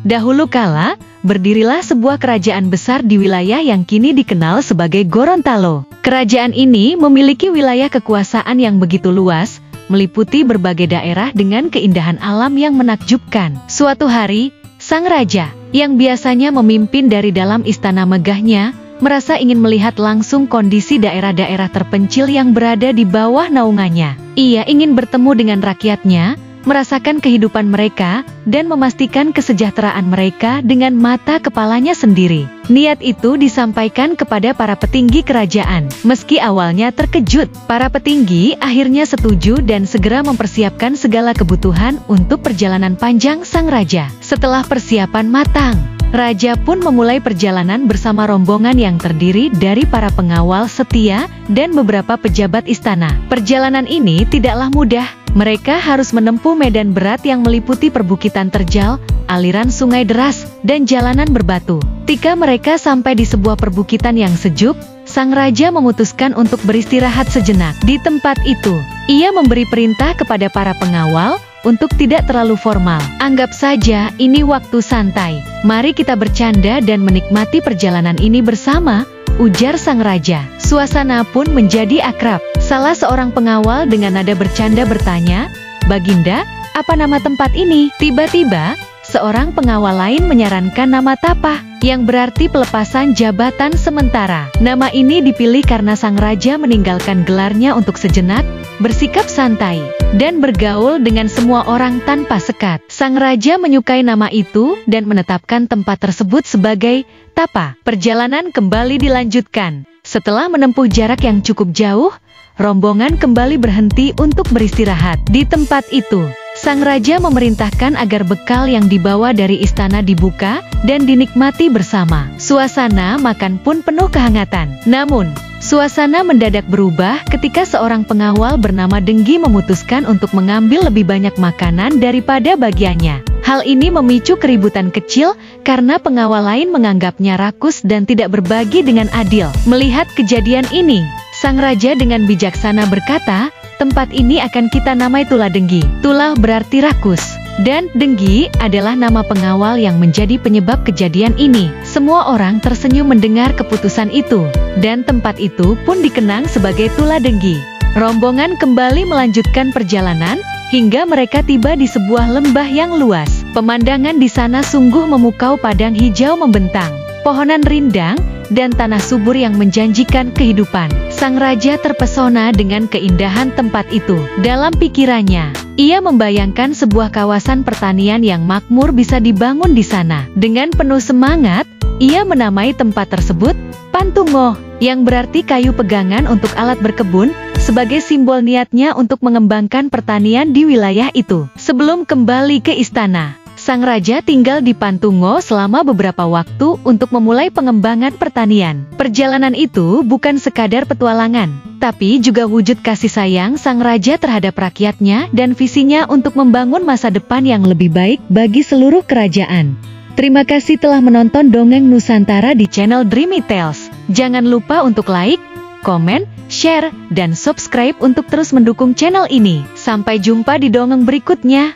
Dahulu kala, berdirilah sebuah kerajaan besar di wilayah yang kini dikenal sebagai Gorontalo. Kerajaan ini memiliki wilayah kekuasaan yang begitu luas, meliputi berbagai daerah dengan keindahan alam yang menakjubkan. Suatu hari, sang raja, yang biasanya memimpin dari dalam istana megahnya, merasa ingin melihat langsung kondisi daerah-daerah terpencil yang berada di bawah naungannya. Ia ingin bertemu dengan rakyatnya, merasakan kehidupan mereka, dan memastikan kesejahteraan mereka dengan mata kepalanya sendiri. Niat itu disampaikan kepada para petinggi kerajaan. Meski awalnya terkejut, para petinggi akhirnya setuju dan segera mempersiapkan segala kebutuhan untuk perjalanan panjang sang raja. Setelah persiapan matang, raja pun memulai perjalanan bersama rombongan yang terdiri dari para pengawal setia dan beberapa pejabat istana. Perjalanan ini tidaklah mudah. Mereka harus menempuh medan berat yang meliputi perbukitan terjal, aliran sungai deras, dan jalanan berbatu. Ketika mereka sampai di sebuah perbukitan yang sejuk, sang raja memutuskan untuk beristirahat sejenak. Di tempat itu, ia memberi perintah kepada para pengawal untuk tidak terlalu formal. Anggap saja ini waktu santai. Mari kita bercanda dan menikmati perjalanan ini bersama, ujar sang raja. Suasana pun menjadi akrab. Salah seorang pengawal dengan nada bercanda bertanya, "Baginda, apa nama tempat ini?" Tiba-tiba, seorang pengawal lain menyarankan nama Tapah, yang berarti pelepasan jabatan sementara. Nama ini dipilih karena sang raja meninggalkan gelarnya untuk sejenak, bersikap santai, dan bergaul dengan semua orang tanpa sekat. Sang raja menyukai nama itu dan menetapkan tempat tersebut sebagai Tapah. Perjalanan kembali dilanjutkan. Setelah menempuh jarak yang cukup jauh, rombongan kembali berhenti untuk beristirahat. Di tempat itu, sang raja memerintahkan agar bekal yang dibawa dari istana dibuka dan dinikmati bersama. Suasana makan pun penuh kehangatan. Namun, suasana mendadak berubah ketika seorang pengawal bernama Denggi memutuskan untuk mengambil lebih banyak makanan daripada bagiannya. Hal ini memicu keributan kecil karena pengawal lain menganggapnya rakus dan tidak berbagi dengan adil. Melihat kejadian ini, sang raja dengan bijaksana berkata, "Tempat ini akan kita namai Tulah Denggi." Tulah berarti rakus, dan Denggi adalah nama pengawal yang menjadi penyebab kejadian ini. Semua orang tersenyum mendengar keputusan itu, dan tempat itu pun dikenang sebagai Tulah Denggi. Rombongan kembali melanjutkan perjalanan, hingga mereka tiba di sebuah lembah yang luas. Pemandangan di sana sungguh memukau, padang hijau membentang, pohonan rindang, dan tanah subur yang menjanjikan kehidupan. Sang raja terpesona dengan keindahan tempat itu. Dalam pikirannya, ia membayangkan sebuah kawasan pertanian yang makmur bisa dibangun di sana. Dengan penuh semangat, ia menamai tempat tersebut Pantungo, yang berarti kayu pegangan untuk alat berkebun, sebagai simbol niatnya untuk mengembangkan pertanian di wilayah itu. Sebelum kembali ke istana, sang raja tinggal di Pantungo selama beberapa waktu untuk memulai pengembangan pertanian. Perjalanan itu bukan sekadar petualangan, tapi juga wujud kasih sayang sang raja terhadap rakyatnya dan visinya untuk membangun masa depan yang lebih baik bagi seluruh kerajaan. Terima kasih telah menonton Dongeng Nusantara di channel Dreamy Tales. Jangan lupa untuk like, komen, share, dan subscribe untuk terus mendukung channel ini. Sampai jumpa di dongeng berikutnya.